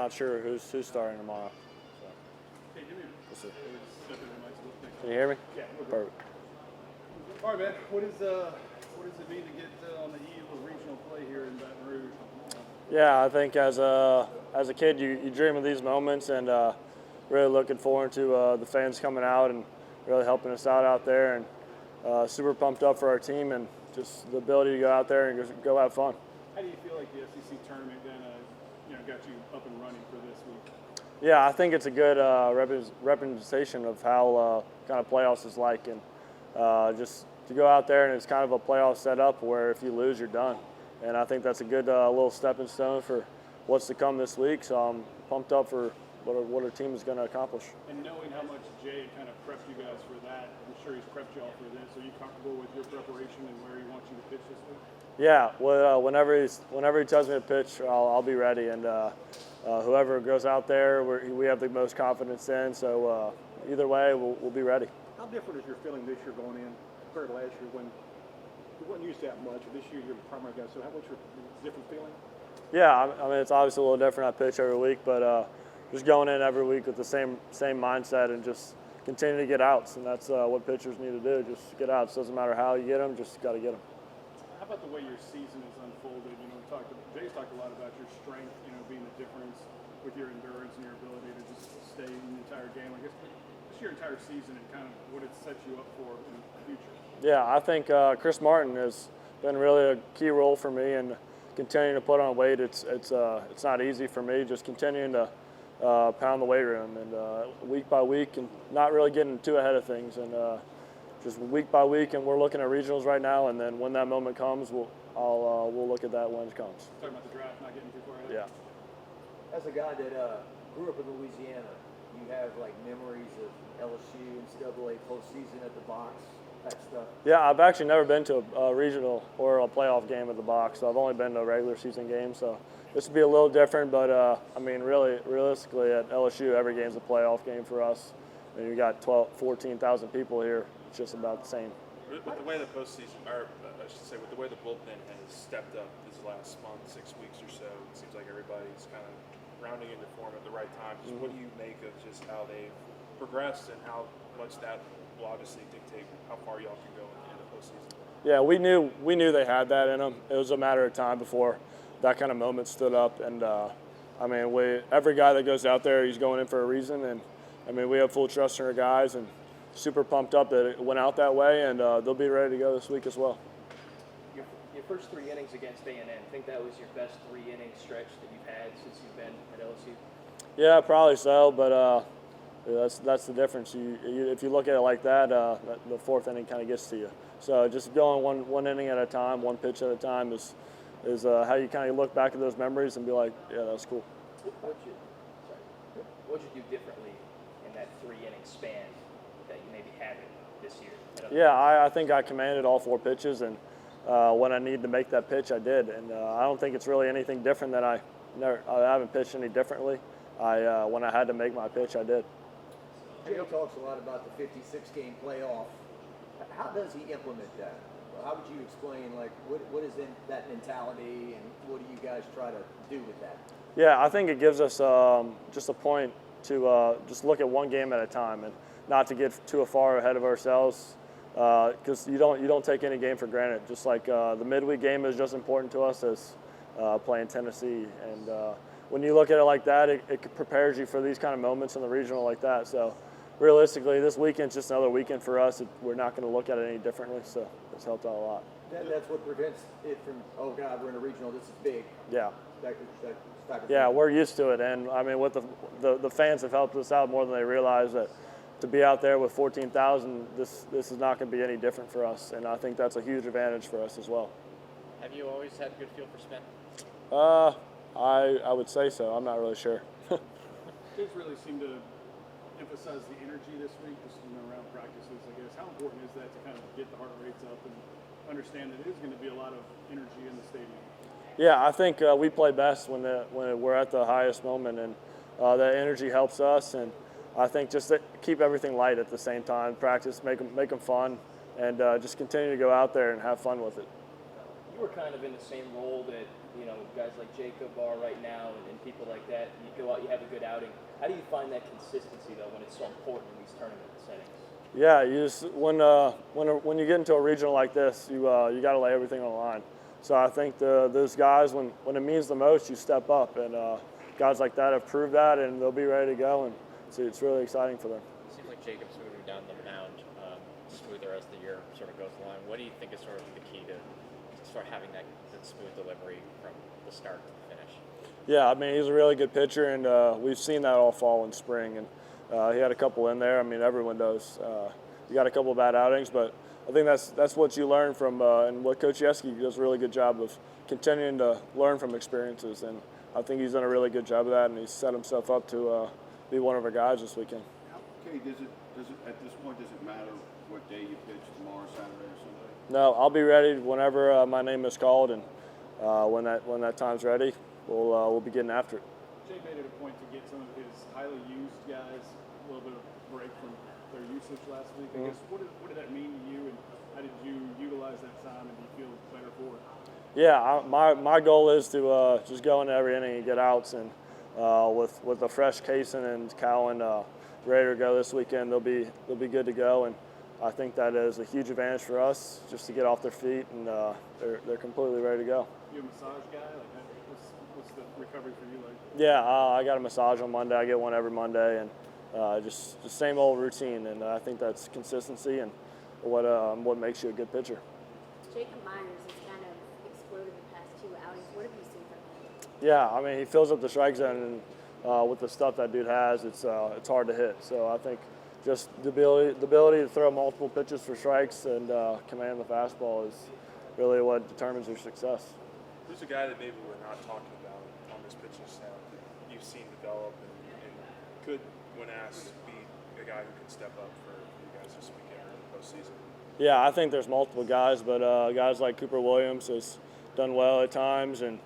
not sure who's starting tomorrow. So. Hey, give me We'll see. a Can you hear me? Yeah. Perfect. All right, man. What does it mean to get on the eve of regional play here in Baton Rouge? Yeah, I think as a kid, you dream of these moments, and really looking forward to the fans coming out and really helping us out there, and super pumped up for our team and just the ability to go out there and just go have fun. How do you feel like the SEC tournament then, got you up and running for this week? Yeah, I think it's a good representation of how kind of playoffs is like, and just to go out there and it's kind of a playoff setup where if you lose, you're done. And I think that's a good little stepping stone for what's to come this week. So I'm pumped up for what our team is going to accomplish. And knowing how much Jay kind of prepped you guys for that, I'm sure he's prepped y'all for this. Are you comfortable with your preparation and where he wants you to pitch this week? Yeah, well, whenever he tells me to pitch, I'll be ready. And whoever goes out there, we have the most confidence in. So either way, we'll be ready. How different is your feeling this year going in compared to last year when you weren't used that much? This year you're the primary guy. So what's your different feeling? Yeah, I mean it's obviously a little different. I pitch every week, but just going in every week with the same mindset and just continue to get outs, and that's what pitchers need to do. Just get outs. Doesn't matter how you get them, just got to get them. How about the way your season has unfolded? Jay's talked a lot about your strength, being the difference with your endurance and your ability to just stay in the entire game. I guess just your entire season and kind of what it sets you up for in the future. Yeah, I think Chris Martin has been really a key role for me, and continuing to put on weight. It's not easy for me. Just continuing to pound the weight room and week by week, and not really getting too ahead of things, and just week by week. And we're looking at regionals right now, and then when that moment comes, we'll look at that when it comes. Talking about the draft, not getting too far ahead. Yeah. As a guy that grew up in Louisiana, you have like memories of LSU, NCAA postseason at the box, that stuff. Yeah, I've actually never been to a regional or a playoff game at the box. So I've only been to a regular season game. So this would be a little different, but I mean, realistically, at LSU, every game's a playoff game for us. And you got 14,000 people here. It's just about the same. With the way the postseason, or I should say, with the way the bullpen has stepped up this last month, 6 weeks or so, it seems like everybody's kind of rounding into form at the right time. Just what do you make of just how they've progressed and how much that will obviously dictate how far y'all can go in the postseason? Yeah, we knew they had that in them. It was a matter of time before that kind of moment stood up. And I mean, every guy that goes out there, he's going in for a reason. And I mean, we have full trust in our guys, and super pumped up that it went out that way, and they'll be ready to go this week as well. Your first 3 innings against A&M, I think that was your best 3-inning stretch that you've had since you've been at LSU? Yeah, probably so, but that's the difference. If you look at it like that, the 4th inning kind of gets to you. So just going one inning at a time, one pitch at a time is how you kind of look back at those memories and be like, yeah, that's cool. What would you do differently in that 3-inning span that you maybe haven't this year? Yeah, I think I commanded all 4 pitches, and when I needed to make that pitch, I did. And I don't think it's really anything different that I haven't pitched any differently. When I had to make my pitch, I did. Jay talks a lot about the 56-game playoff. How does he implement that? How would you explain, like, what is in that mentality, and what do you guys try to do with that? Yeah, I think it gives us just a point to just look at one game at a time and not to get too far ahead of ourselves, because you don't take any game for granted. Just like the midweek game is just important to us as playing Tennessee, and when you look at it like that, it prepares you for these kind of moments in the regional like that. So realistically, this weekend's just another weekend for us. We're not going to look at it any differently, so it's helped out a lot. That's what prevents it from, oh God, we're in a regional, this is big. Yeah. That type of Yeah, thing. we're used to it, and I mean, with the fans have helped us out more than they realize. That to be out there with 14,000, this is not going to be any different for us, and I think that's a huge advantage for us as well. Have you always had a good feel for spin? I would say so. I'm not really sure. Kids really seem to emphasize the energy this week, just around practices, I guess. How important is that to kind of get the heart rates up and understand that it is going to be a lot of energy in the stadium? Yeah, I think we play best when we're at the highest moment, and that energy helps us. And I think just to keep everything light at the same time, practice, make them fun, and just continue to go out there and have fun with it. you were kind of in the same role that guys like Jacob are right now, and people like that. You go out, you have a good outing. How do you find that consistency though when it's so important in these tournament settings? Yeah, you just when you get into a regional like this, you got to lay everything on the line. So I think those guys, when it means the most, you step up, and guys like that have proved that, and they'll be ready to go, and it's really exciting for them. It seems like Jacob's moving down the mound smoother as the year sort of goes along. What do you think is sort of the key to start having that smooth delivery from the start to the finish? Yeah, I mean, he's a really good pitcher, and we've seen that all fall in spring, and he had a couple in there. I mean, everyone does. You got a couple of bad outings, but I think that's what you learn from, and what Coach Yeski does a really good job of continuing to learn from experiences, and I think he's done a really good job of that, and he's set himself up to be one of our guys this weekend. Okay, does it at this point, does it matter what day you pitch, tomorrow, Saturday, or Sunday? No, I'll be ready whenever my name is called, and when that time's ready, we'll be getting after it. Jay made it a point to get some of his highly used guys a little bit of break from their usage last week. I guess what did that mean to you, and how did you utilize that time, and do you feel better for it? Yeah, my goal is to just go into every inning and get outs, and with a fresh Kaysen and Cowan ready to go this weekend, they'll be good to go, and I think that is a huge advantage for us just to get off their feet, and they're completely ready to go. You a massage guy? Like, what's the recovery for you like? Yeah, I got a massage on Monday. I get one every Monday, and just the same old routine, and I think that's consistency and what makes you a good pitcher. Jacob Myers has kind of exploded the past 2 outings. What have you seen from him? Yeah, I mean, he fills up the strike zone, and with the stuff that dude has, it's hard to hit. So I think just the ability to throw multiple pitches for strikes and command the fastball is really what determines your success. Who's a guy that maybe we're not talking about on this pitching staff that you've seen develop and could, when asked, be a guy who can step up for you guys this weekend or in the postseason? Yeah, I think there's multiple guys, but guys like Cooper Williams has done well at times, and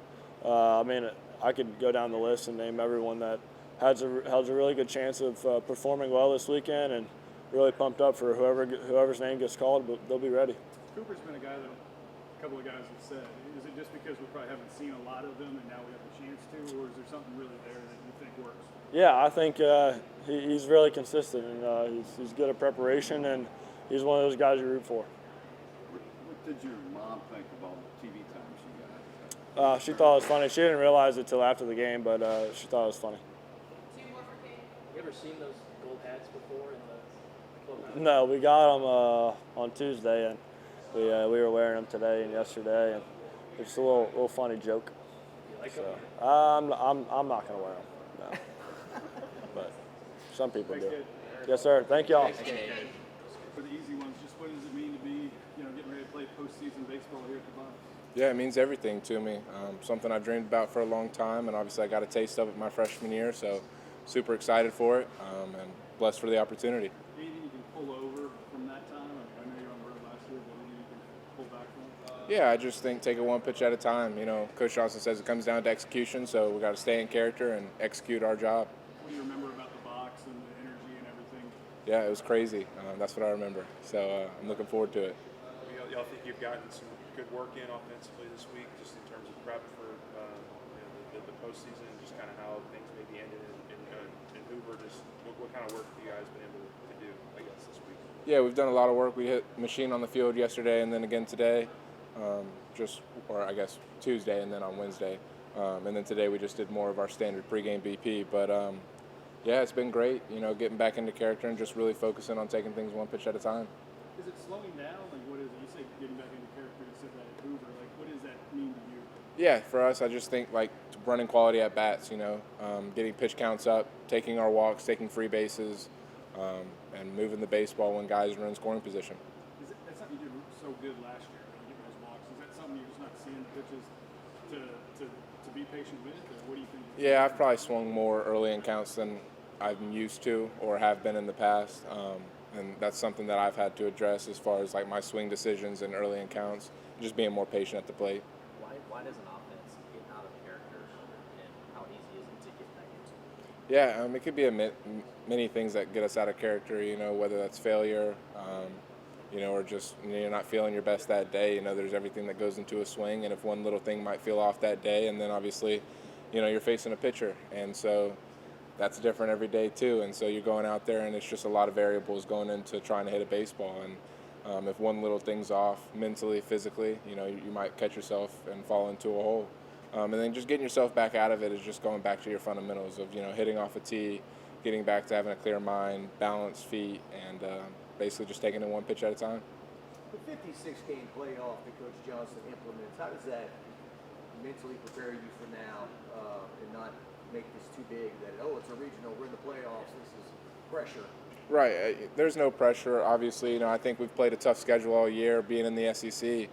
I mean, I could go down the list and name everyone that has a really good chance of performing well this weekend, and really pumped up for whoever's name gets called, but they'll be ready. Cooper's been a guy that a couple of guys have said. Is it just because we probably haven't seen a lot of them and now we have a chance to, or is there something really there that you think works? Yeah, I think he's really consistent, and he's good at preparation, and he's one of those guys you root for. What did your mom think about the TV time she got? She thought it was funny. She didn't realize it till after the game, but she thought it was funny. You ever seen those gold hats before in the clubhouse? No, we got them on Tuesday, and we were wearing them today and yesterday, and it's a little funny joke. You like So them? I'm not gonna wear them, no. But some people do. Yes, sir. Thank y'all. For the easy ones, just what does it mean to be, getting ready to play postseason baseball here at the bottom? Yeah, it means everything to me. Something I've dreamed about for a long time, and obviously I got a taste of it my freshman year, so super excited for it, and blessed for the opportunity. Anything you can pull over from that time? I know you were on the road last year, but anything you can pull back from? Yeah, I just think take it one pitch at a time. Coach Johnson says it comes down to execution, so we got to stay in character and execute our job. What do you remember about the box and the energy and everything? Yeah, it was crazy. That's what I remember. So I'm looking forward to it. Y'all think you've gotten some good work in offensively this week, just in terms of prep for the postseason, and just kind of how things maybe ended in Hoover? Just what kind of work have you guys been able to do, I guess, this week? Yeah, we've done a lot of work. We hit machine on the field yesterday and then again today, or I guess Tuesday and then on Wednesday. And then today we just did more of our standard pregame BP. But yeah, it's been great, getting back into character and just really focusing on taking things one pitch at a time. Is it slowing down? Like, what is it? You say getting back into character, you said that at Hoover. Like, what does that mean to you? Yeah, for us, I just think running quality at bats, getting pitch counts up, taking our walks, taking free bases, and moving the baseball when guys are in scoring position. That's something you did so good last year, getting those walks. Is that something you're just not seeing the pitches to be patient with, or what do you think? Yeah, I've probably swung more early in counts than I'm used to or have been in the past, and that's something that I've had to address as far as my swing decisions and early in counts, just being more patient at the plate. Why does an offense get out of character, and how easy is it to get back into it? Yeah, it could be many things that get us out of character, whether that's failure, or just you're not feeling your best that day. There's everything that goes into a swing, and if one little thing might feel off that day, and then obviously, you're facing a pitcher, and so that's different every day too. And so you're going out there, and it's just a lot of variables going into trying to hit a baseball. And if one little thing's off mentally, physically, you might catch yourself and fall into a hole. And then just getting yourself back out of it is just going back to your fundamentals of hitting off a tee, getting back to having a clear mind, balanced feet, and basically just taking it one pitch at a time. The 56-game playoff that Coach Johnson implements, how does that mentally prepare you for now and not make this too big that, it's a regional, we're in the playoffs, this is pressure? Right. There's no pressure. Obviously, I think we've played a tough schedule all year being in the SEC,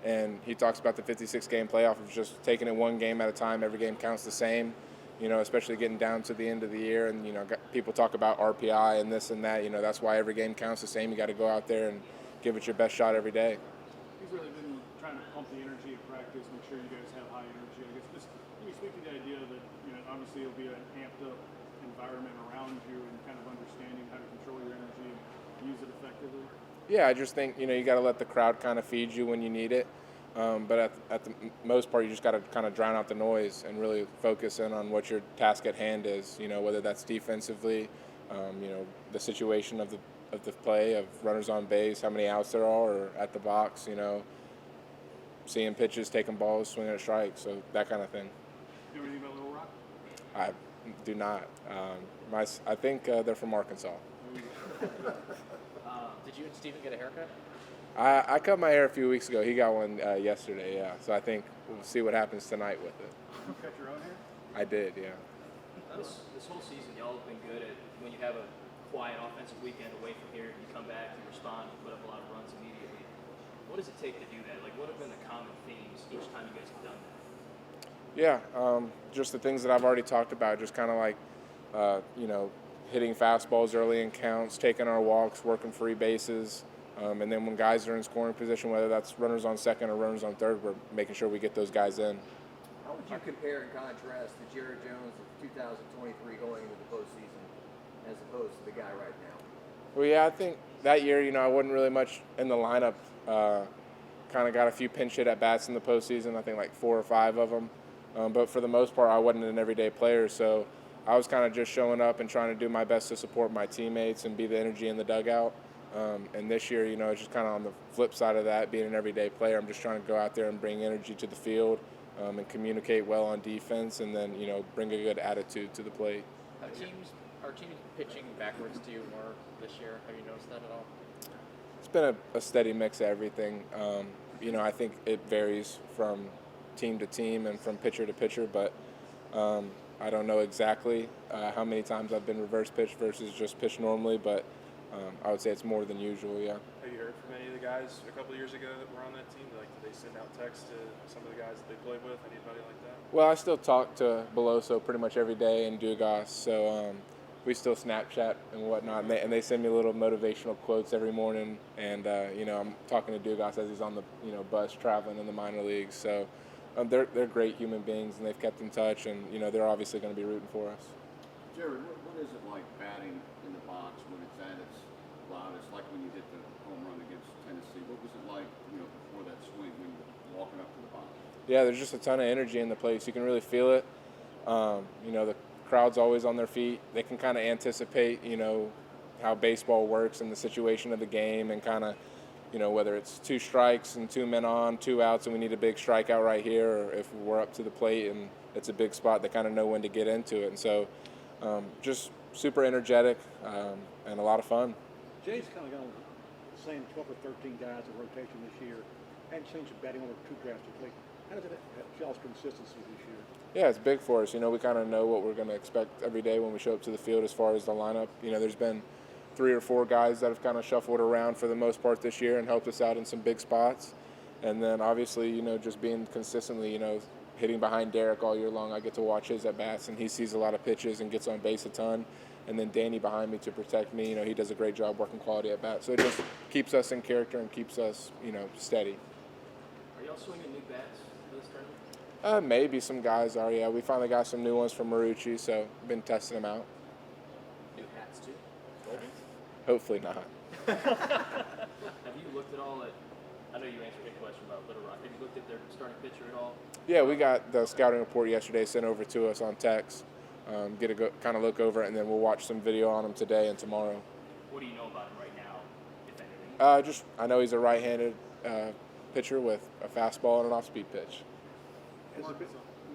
and he talks about the 56-game playoff of just taking it one game at a time. Every game counts the same, especially getting down to the end of the year. And, people talk about RPI and this and that. That's why every game counts the same. You got to go out there and give it your best shot every day. He's really been trying to pump the energy at practice, make sure you guys have high energy. I guess just can you speak to the idea that, obviously it'll be an amped up environment around you and kind of understanding how to control your energy and use it effectively? Yeah, I just think, you got to let the crowd kind of feed you when you need it. But at the most part, you just got to kind of drown out the noise and really focus in on what your task at hand is, whether that's defensively, the situation of the play, of runners on base, how many outs there are, or at the box, seeing pitches, taking balls, swinging at strikes, so that kind of thing. You know anything about Little Rock? I do not. I think they're from Arkansas. Did you and Steven get a haircut? I cut my hair a few weeks ago. He got one yesterday, yeah. So I think we'll see what happens tonight with it. You cut your own hair? I did, yeah. This whole season, y'all have been good at when you have a quiet offensive weekend away from here, you come back, you respond, you put up a lot of runs immediately. What does it take to do that? Like, what have been the common themes each time you guys have done that? Yeah, just the things that I've already talked about, just kind of like, hitting fastballs early in counts, taking our walks, working free bases. And then when guys are in scoring position, whether that's runners on second or runners on third, we're making sure we get those guys in. How would you compare and contrast the Jared Jones of 2023 going into the postseason as opposed to the guy right now? Well, yeah, I think that year, I wasn't really much in the lineup. Kind of got a few pinch hit at bats in the postseason, I think like 4 or 5 of them. But for the most part, I wasn't an everyday player, so I was kind of just showing up and trying to do my best to support my teammates and be the energy in the dugout. And this year, it's just kind of on the flip side of that, being an everyday player. I'm just trying to go out there and bring energy to the field and communicate well on defense, and then, bring a good attitude to the plate. Are teams pitching backwards to you more this year? Have you noticed that at all? It's been a steady mix of everything. I think it varies from team to team and from pitcher to pitcher, but I don't know exactly how many times I've been reverse pitched versus just pitched normally, but I would say it's more than usual, yeah. Have you heard from any of the guys a couple of years ago that were on that team? Like, did they send out texts to some of the guys that they played with? Anybody like that? Well, I still talk to Beloso pretty much every day and Dugas, so we still Snapchat and whatnot, and they send me little motivational quotes every morning. And I'm talking to Dugas as he's on the bus traveling in the minor leagues. So they're great human beings, and they've kept in touch, and they're obviously going to be rooting for us. Jared, what is it like batting in the box when it's at its loudest? Like when you hit the home run against Tennessee. What was it like, before that swing when you're walking up to the box? Yeah, there's just a ton of energy in the place. You can really feel it. The crowd's always on their feet. They can kind of anticipate, how baseball works and the situation of the game, and kind of, whether it's 2 strikes and 2 men on, 2 outs, and we need a big strikeout right here, or if we're up to the plate and it's a big spot, they kind of know when to get into it. And so just super energetic and a lot of fun. Jay's kind of gone the same 12 or 13 guys in rotation this year and changed the batting order too drastically. How does it help y'all's consistency this year? Yeah, it's big for us. We kind of know what we're going to expect every day when we show up to the field as far as the lineup. There's been 3 or 4 guys that have kind of shuffled around for the most part this year and helped us out in some big spots. And then obviously, just being consistently, hitting behind Derek all year long. I get to watch his at-bats, and he sees a lot of pitches and gets on base a ton. And then Danny behind me to protect me. He does a great job working quality at-bats. So it just keeps us in character and keeps us, steady. Are y'all swinging new bats for this tournament? Maybe some guys are, yeah. We finally got some new ones from Marucci, so been testing them out. New hats, too? Hopefully not. Have you looked at all at? I know you answered a question about Little Rock. Have you looked at their starting pitcher at all? Yeah, we got the scouting report yesterday sent over to us on text. Get a kind of look over it, and then we'll watch some video on him today and tomorrow. What do you know about him right now, if anything? I know he's a right-handed pitcher with a fastball and an off-speed pitch. Has the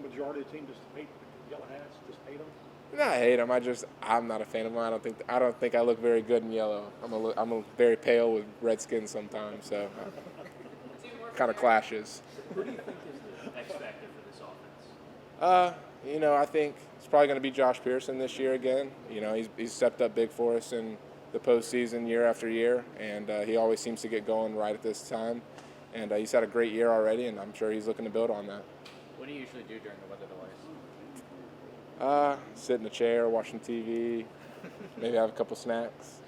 majority of the team just hate the yellow hats? Just hate them? No, I hate him. I'm not a fan of him. I don't think I look very good in yellow. I'm a very pale with red skin sometimes, so kind of clashes. Who do you think is the X factor for this offense? I think it's probably going to be Josh Pearson this year again. He's stepped up big for us in the postseason year after year, and he always seems to get going right at this time. And he's had a great year already, and I'm sure he's looking to build on that. What do you usually do during the weather delays? Sit in a chair, watching TV, maybe have a couple snacks.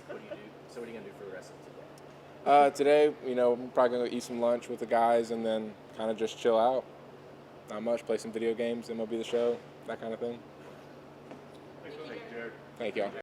What do you do? So what are you gonna do for the rest of today? Today, I'm probably going to eat some lunch with the guys and then kind of just chill out. Not much, play some video games, MLB The Show, that kind of thing. Thanks, Jared. Thank y'all.